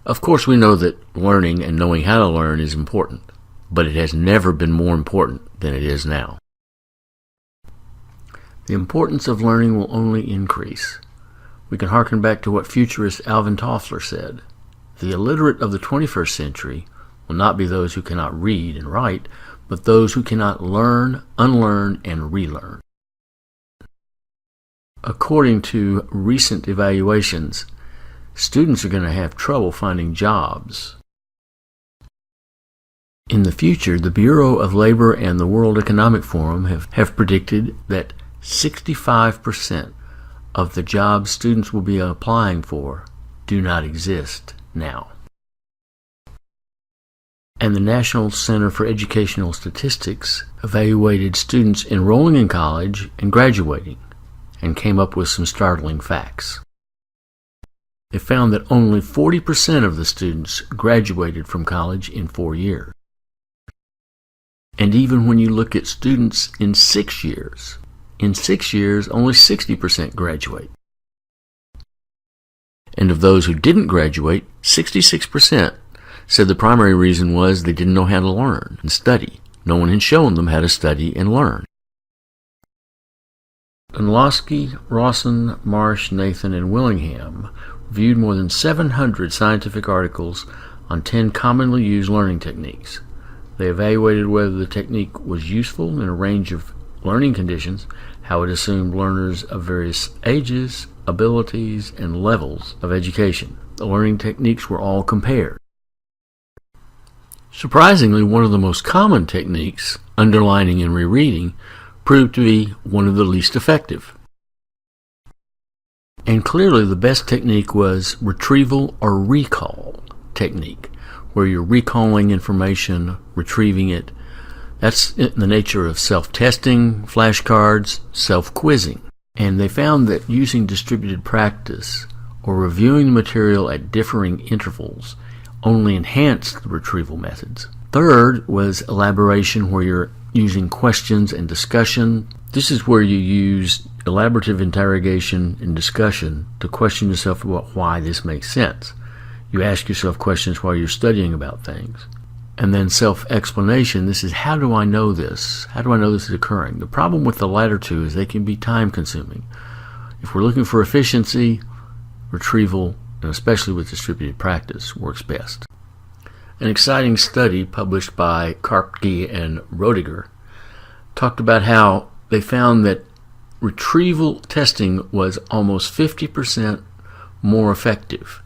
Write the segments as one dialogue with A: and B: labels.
A: Of course, we know that learning and knowing how to learn is important, but it has never been more important than it is now. The importance of learning will only increase. We can hearken back to what futurist Alvin Toffler said. The illiterate of the 21st century will not be those who cannot read and write, but those who cannot learn, unlearn, and relearn. According to recent evaluations, students are going to have trouble finding jobs. In the future, the Bureau of Labor and the World Economic Forum have predicted that 65% of the jobs students will be applying for do not exist now. And the National Center for Educational Statistics evaluated students enrolling in college and graduating and came up with some startling facts. It found that only 40% of the students graduated from college in 4 years. And even when you look at students in 6 years, only 60% graduate. And of those who didn't graduate, 66% said the primary reason was they didn't know how to learn and study. No one had shown them how to study and learn. Unlosky, Rawson, Marsh, Nathan, and Willingham reviewed more than 700 scientific articles on 10 commonly used learning techniques. They evaluated whether the technique was useful in a range of learning conditions, how it assumed learners of various ages, abilities, and levels of education. The learning techniques were all compared. Surprisingly, one of the most common techniques, underlining and rereading, proved to be one of the least effective. And clearly the best technique was retrieval or recall technique, where you're recalling information, retrieving it. That's in the nature of self-testing, flashcards, self-quizzing. And they found that using distributed practice or reviewing the material at differing intervals only enhanced the retrieval methods. Third was elaboration, where you're using questions and discussion. This is where you use elaborative interrogation and discussion to question yourself about why this makes sense. You ask yourself questions while you're studying about things. And then self-explanation. This is, how do I know this? How do I know this is occurring? The problem with the latter two is they can be time-consuming. If we're looking for efficiency, retrieval, and especially with distributed practice, works best. An exciting study published by Karpke and Roediger talked about how they found that retrieval testing was almost 50% more effective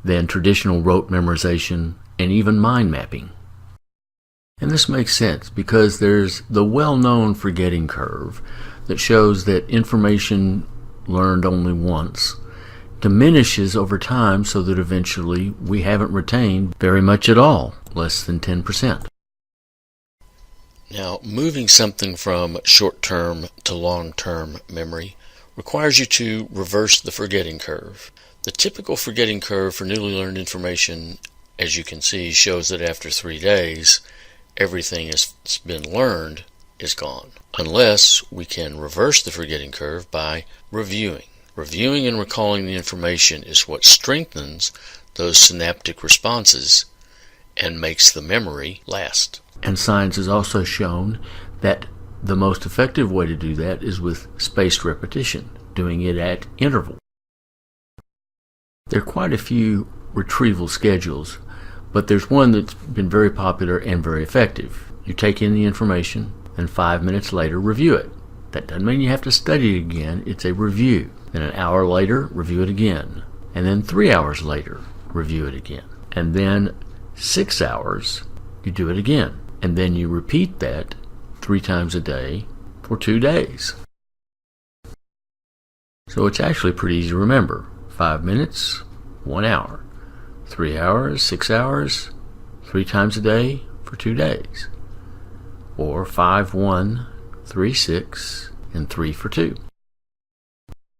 A: than traditional rote memorization and even mind mapping. And this makes sense because there's the well-known forgetting curve that shows that information learned only once diminishes over time, so that eventually we haven't retained very much at all, less than 10%. Now, moving something from short-term to long-term memory requires you to reverse the forgetting curve. The typical forgetting curve for newly learned information, as you can see, shows that after 3 days, everything that's been learned is gone, unless we can reverse the forgetting curve by reviewing. Reviewing and recalling the information is what strengthens those synaptic responses and makes the memory last. And science has also shown that the most effective way to do that is with spaced repetition, doing it at intervals. There are quite a few retrieval schedules, but there's one that's been very popular and very effective. You take in the information, and 5 minutes later review it. That doesn't mean you have to study it again, it's a review. Then an hour later, review it again. And then 3 hours later, review it again. And then 6 hours, you do it again. And then you repeat that 3 times a day for 2 days. So it's actually pretty easy to remember. 5 minutes, 1 hour. 3 hours, 6 hours, 3 times a day for 2 days. Or 5, 1, 3, 6, and 3 for 2.